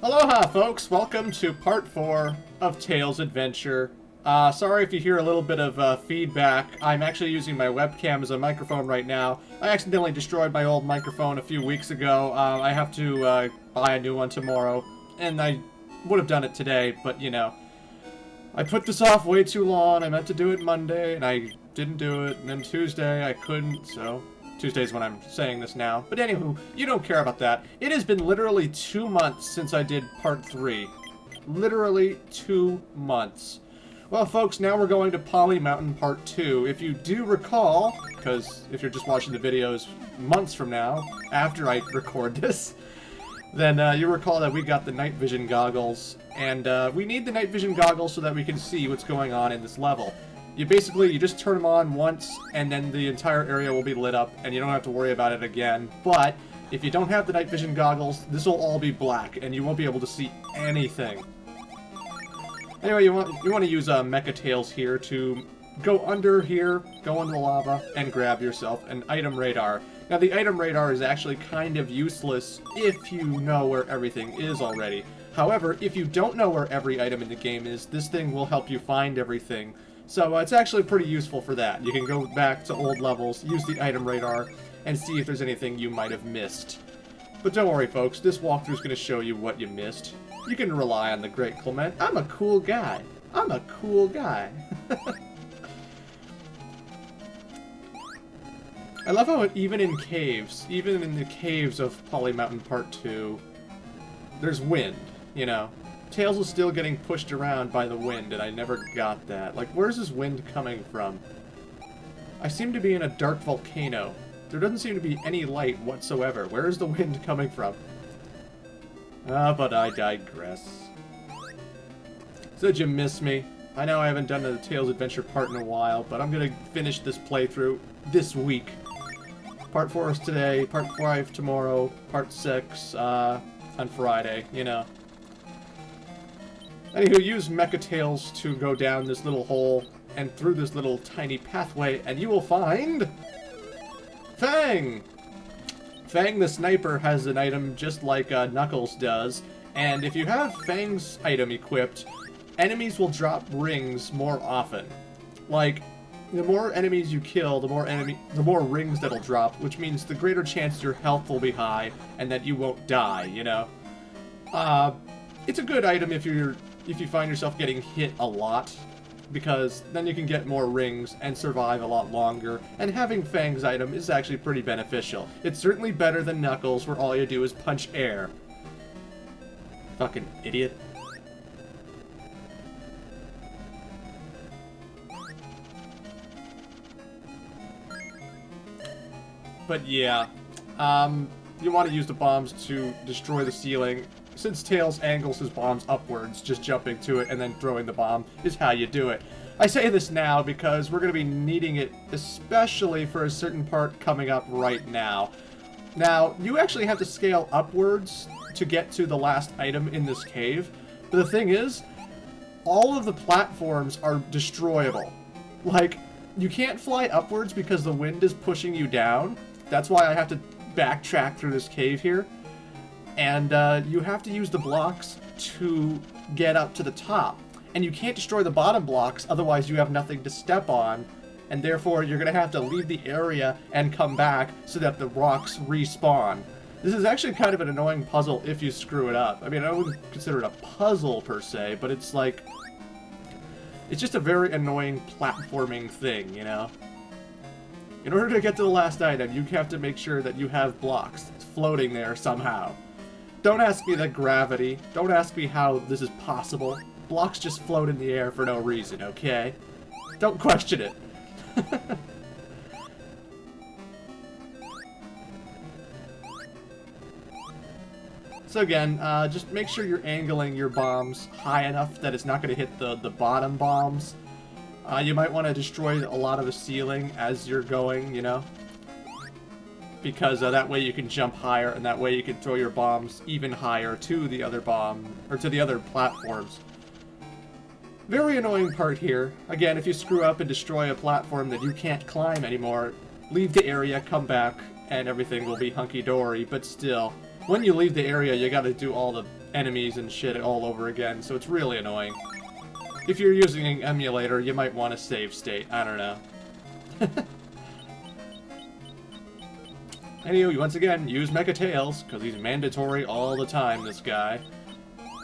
Aloha, folks! Welcome to part 4 of Tails' Adventure. Sorry if you hear a little bit of feedback. I'm actually using my webcam as a microphone right now. I accidentally destroyed my old microphone a few weeks ago. I have to buy a new one tomorrow, and I would have done it today, but you know, I put this off way too long. I meant to do it Monday, and I didn't do it, and then Tuesday I couldn't, so... Tuesday's when I'm saying this now. But anywho, you don't care about that. It has been literally 2 months since I did part 3. Literally 2 months. Well, folks, now we're going to Poly Mountain part 2. If you do recall, because if you're just watching the videos months from now, after I record this, then you recall that we got the night vision goggles, and we need the night vision goggles so that we can see what's going on in this level. You just turn them on once, and then the entire area will be lit up, and you don't have to worry about it again. But if you don't have the night vision goggles, this will all be black, and you won't be able to see anything. Anyway, you want to use Mecha Tails here to go under here, go into the lava, and grab yourself an item radar. Now, the item radar is actually kind of useless if you know where everything is already. However, if you don't know where every item in the game is, this thing will help you find everything. So it's actually pretty useful for that. You can go back to old levels, use the item radar, and see if there's anything you might have missed. But don't worry, folks, this walkthrough is going to show you what you missed. You can rely on the Great Clement. I'm a cool guy. I'm a cool guy. I love how even in the caves of Poly Mountain Part 2, there's wind, you know. Tails is still getting pushed around by the wind, and I never got that. Like, where's this wind coming from? I seem to be in a dark volcano. There doesn't seem to be any light whatsoever. Where is the wind coming from? But I digress. So did you miss me? I know I haven't done the Tails Adventure part in a while, but I'm gonna finish this playthrough this week. Part 4 is today, part 5 tomorrow, part 6 on Friday, you know. Anywho, use Mecha Tails to go down this little hole and through this little tiny pathway, and you will find... Fang! Fang the Sniper has an item just like Knuckles does, and if you have Fang's item equipped, enemies will drop rings more often. Like, the more enemies you kill, the more rings that'll drop, which means the greater chance your health will be high and that you won't die, you know? It's a good item if you find yourself getting hit a lot, because then you can get more rings and survive a lot longer, and having Fang's item is actually pretty beneficial. It's certainly better than Knuckles, where all you do is punch air. Fucking idiot. But yeah, you want to use the bombs to destroy the ceiling. Since Tails angles his bombs upwards, just jumping to it and then throwing the bomb is how you do it. I say this now because we're going to be needing it, especially for a certain part coming up right now. Now, you actually have to scale upwards to get to the last item in this cave. But the thing is, all of the platforms are destroyable. Like, you can't fly upwards because the wind is pushing you down. That's why I have to backtrack through this cave here. And you have to use the blocks to get up to the top. And you can't destroy the bottom blocks, otherwise you have nothing to step on. And therefore, you're going to have to leave the area and come back so that the rocks respawn. This is actually kind of an annoying puzzle if you screw it up. I mean, I wouldn't consider it a puzzle per se, but it's like... It's just a very annoying platforming thing, you know? In order to get to the last item, you have to make sure that you have blocks floating there somehow. Don't ask me the gravity. Don't ask me how this is possible. Blocks just float in the air for no reason, okay? Don't question it. So again, just make sure you're angling your bombs high enough that it's not going to hit the bottom bombs. You might want to destroy a lot of the ceiling as you're going, you know? Because that way you can jump higher, and that way you can throw your bombs even higher to the other to the other platforms. Very annoying part here. Again, if you screw up and destroy a platform that you can't climb anymore, leave the area, come back, and everything will be hunky-dory, but still, when you leave the area, you gotta do all the enemies and shit all over again, so it's really annoying. If you're using an emulator, you might want to save state. I don't know. Anyway, once again, use Mecha Tails, because he's mandatory all the time, this guy.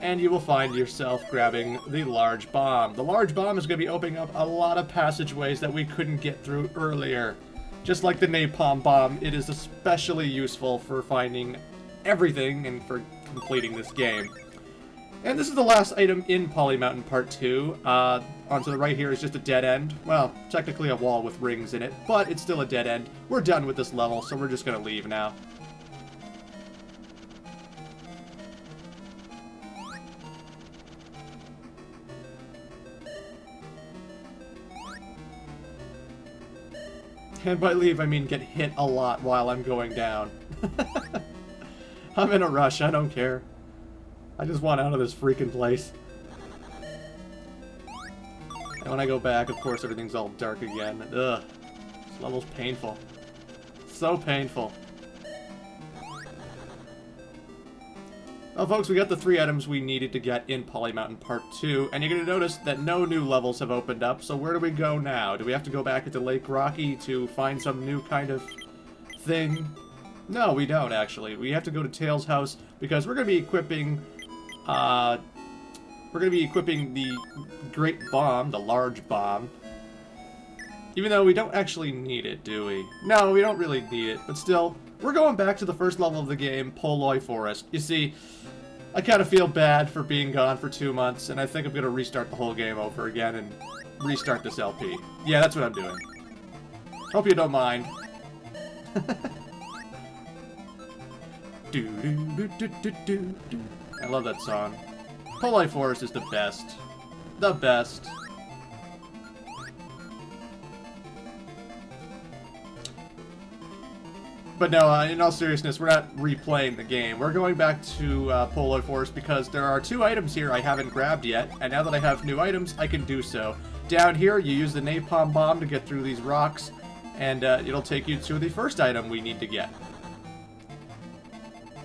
And you will find yourself grabbing the large bomb. The large bomb is going to be opening up a lot of passageways that we couldn't get through earlier. Just like the napalm bomb, it is especially useful for finding everything and for completing this game. And this is the last item in Poly Mountain Part 2. Onto the right here is just a dead end. Well, technically a wall with rings in it, but it's still a dead end. We're done with this level, so we're just going to leave now. And by leave, I mean get hit a lot while I'm going down. I'm in a rush, I don't care. I just want out of this freaking place. And when I go back, of course, everything's all dark again. Ugh. This level's painful. So painful. Well, folks, we got the 3 items we needed to get in Poly Mountain Part 2, and you're going to notice that no new levels have opened up, so where do we go now? Do we have to go back into Lake Rocky to find some new kind of thing? No, we don't, actually. We have to go to Tails' house, because we're going to be equipping... the Great Bomb, the large bomb. Even though we don't actually need it, do we? No, we don't really need it, but still, we're going back to the first level of the game, Caron Forest. You see, I kind of feel bad for being gone for 2 months, and I think I'm going to restart the whole game over again and restart this LP. Yeah, that's what I'm doing. Hope you don't mind. I love that song. Caron Forest is the best. The best. But no, in all seriousness, we're not replaying the game. We're going back to Caron Forest because there are 2 items here I haven't grabbed yet, and now that I have new items, I can do so. Down here, you use the napalm bomb to get through these rocks, and it'll take you to the first item we need to get.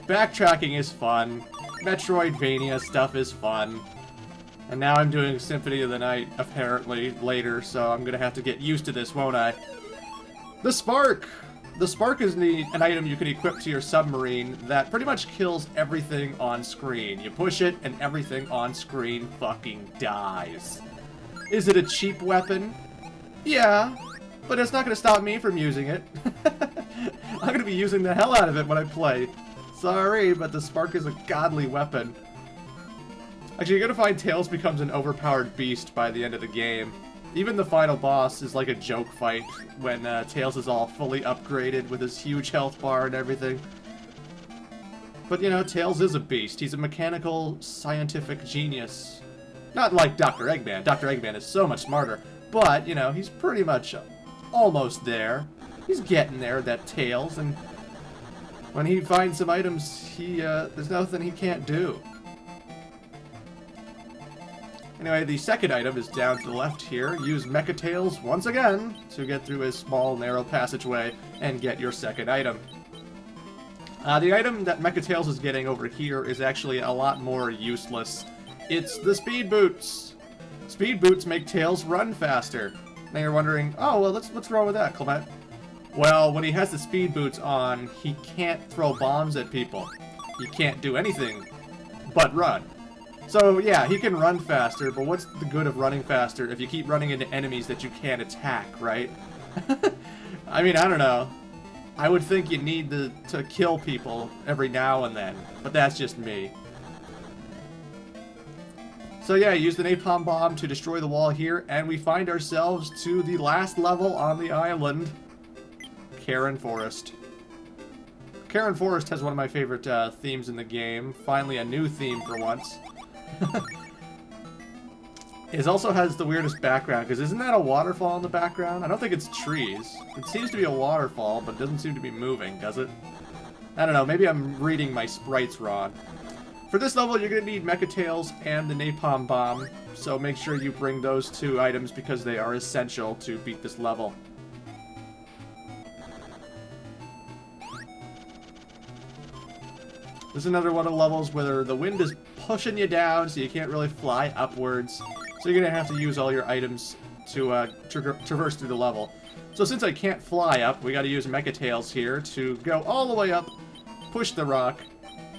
Backtracking is fun. Metroidvania stuff is fun. And now I'm doing Symphony of the Night, apparently, later, so I'm gonna have to get used to this, won't I? The Spark! The Spark is an item you can equip to your submarine that pretty much kills everything on screen. You push it, and everything on screen fucking dies. Is it a cheap weapon? Yeah, but it's not gonna stop me from using it. I'm gonna be using the hell out of it when I play. Sorry, but the Spark is a godly weapon. Actually, you're gonna find Tails becomes an overpowered beast by the end of the game. Even the final boss is like a joke fight when Tails is all fully upgraded with his huge health bar and everything. But you know, Tails is a beast. He's a mechanical, scientific genius. Not like Dr. Eggman. Dr. Eggman is so much smarter. But, you know, he's pretty much almost there. He's getting there, that Tails, and when he finds some items, there's nothing he can't do. Anyway, the second item is down to the left here. Use Mecha Tails once again to get through a small, narrow passageway and get your second item. The item that Mecha Tails is getting over here is actually a lot more useless. It's the Speed Boots. Speed Boots make Tails run faster. Now you're wondering, oh, well, what's wrong with that, Clement? Well, when he has the Speed Boots on, he can't throw bombs at people. He can't do anything but run. So, yeah, he can run faster, but what's the good of running faster if you keep running into enemies that you can't attack, right? I mean, I don't know. I would think you need to kill people every now and then, but that's just me. So yeah, use the napalm bomb to destroy the wall here, and we find ourselves to the last level on the island, Caron Forest. Caron Forest has one of my favorite themes in the game. Finally, a new theme for once. It also has the weirdest background, because isn't that a waterfall in the background? I don't think it's trees. It seems to be a waterfall, but it doesn't seem to be moving, does it? I don't know, maybe I'm reading my sprites wrong. For this level, you're going to need Mecha Tails and the Napalm Bomb, so make sure you bring those 2 items because they are essential to beat this level. This is another one of the levels where the wind is pushing you down, so you can't really fly upwards. So you're going to have to use all your items to traverse through the level. So since I can't fly up, we got to use Mecha Tails here to go all the way up, push the rock,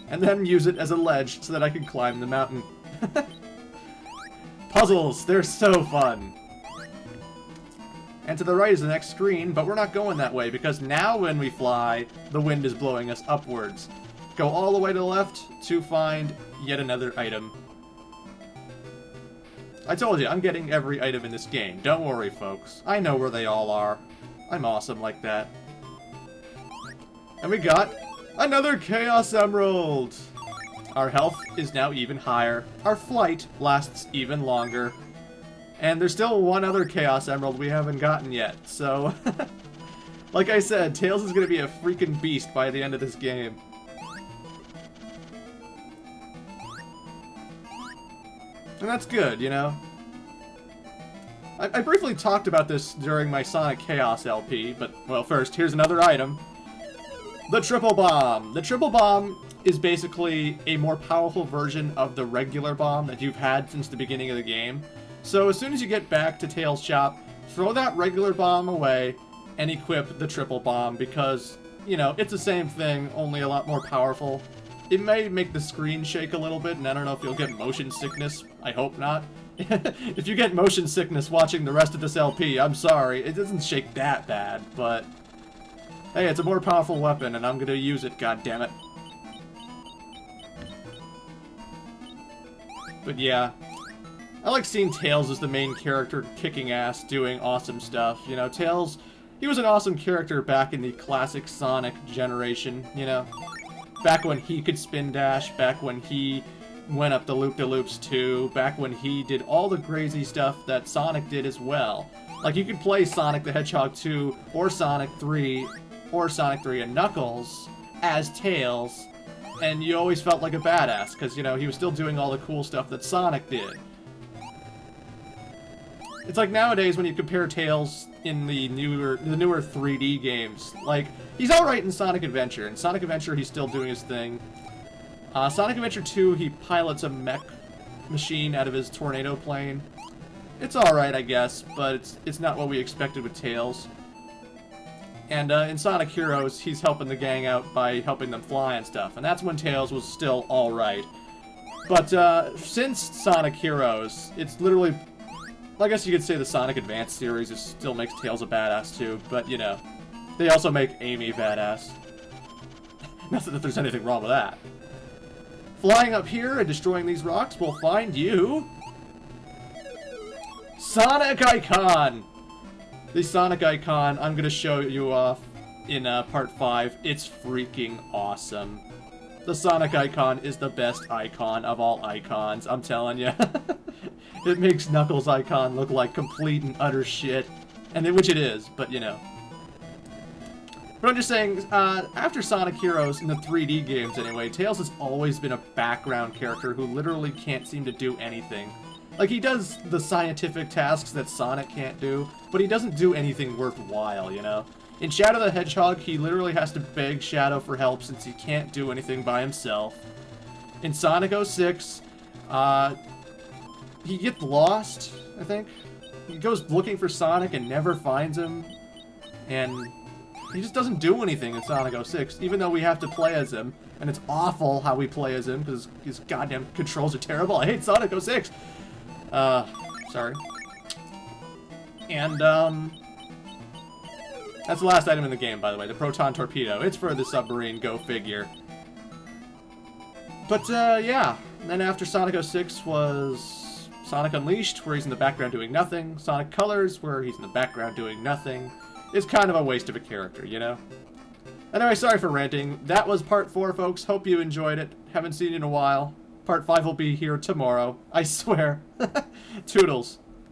and then use it as a ledge so that I can climb the mountain. Puzzles! They're so fun! And to the right is the next screen, but we're not going that way because now when we fly, the wind is blowing us upwards. Go all the way to the left to find yet another item. I told you, I'm getting every item in this game. Don't worry, folks. I know where they all are. I'm awesome like that. And we got another Chaos Emerald! Our health is now even higher. Our flight lasts even longer. And there's still one other Chaos Emerald we haven't gotten yet, so... like I said, Tails is going to be a freaking beast by the end of this game. And that's good, you know? I briefly talked about this during my Sonic Chaos LP, but, well, first, here's another item. The Triple Bomb! The Triple Bomb is basically a more powerful version of the regular bomb that you've had since the beginning of the game. So as soon as you get back to Tails' shop, throw that regular bomb away and equip the Triple Bomb because, you know, it's the same thing, only a lot more powerful. It may make the screen shake a little bit, and I don't know if you'll get motion sickness. I hope not. If you get motion sickness watching the rest of this LP, I'm sorry. It doesn't shake that bad, but... hey, it's a more powerful weapon, and I'm gonna use it, goddammit. But yeah. I like seeing Tails as the main character kicking ass, doing awesome stuff. You know, Tails, he was an awesome character back in the classic Sonic generation, you know? Back when he could spin dash, back when he went up the loop-de-loops too, back when he did all the crazy stuff that Sonic did as well. Like, you could play Sonic the Hedgehog 2, or Sonic 3, or Sonic 3 and Knuckles as Tails, and you always felt like a badass, because, you know, he was still doing all the cool stuff that Sonic did. It's like nowadays when you compare Tails in the newer 3D games. Like, he's alright in Sonic Adventure. In Sonic Adventure, he's still doing his thing. Sonic Adventure 2, he pilots a mech machine out of his tornado plane. It's alright, I guess, but it's not what we expected with Tails. And in Sonic Heroes, he's helping the gang out by helping them fly and stuff. And that's when Tails was still alright. But since Sonic Heroes, it's literally... I guess you could say the Sonic Advance series still makes Tails a badass too, but, you know, they also make Amy badass. Not that there's anything wrong with that. Flying up here and destroying these rocks will find you... Sonic Icon! The Sonic Icon, I'm gonna show you off in Part 5. It's freaking awesome. The Sonic Icon is the best icon of all icons, I'm telling you. It makes Knuckles' icon look like complete and utter shit. Which it is, but you know. But I'm just saying, after Sonic Heroes in the 3D games anyway, Tails has always been a background character who literally can't seem to do anything. Like, he does the scientific tasks that Sonic can't do, but he doesn't do anything worthwhile, you know? In Shadow the Hedgehog, he literally has to beg Shadow for help since he can't do anything by himself. In Sonic 06, he gets lost, I think. He goes looking for Sonic and never finds him. And he just doesn't do anything in Sonic 06, even though we have to play as him. And it's awful how we play as him, because his goddamn controls are terrible. I hate Sonic 06! Sorry. And, that's the last item in the game, by the way, the Proton Torpedo. It's for the submarine, go figure. But, yeah. Then after Sonic 06 was Sonic Unleashed, where he's in the background doing nothing. Sonic Colors, where he's in the background doing nothing. It's kind of a waste of a character, you know? Anyway, sorry for ranting. That was Part 4, folks. Hope you enjoyed it. Haven't seen you in a while. Part 5 will be here tomorrow. I swear. Toodles.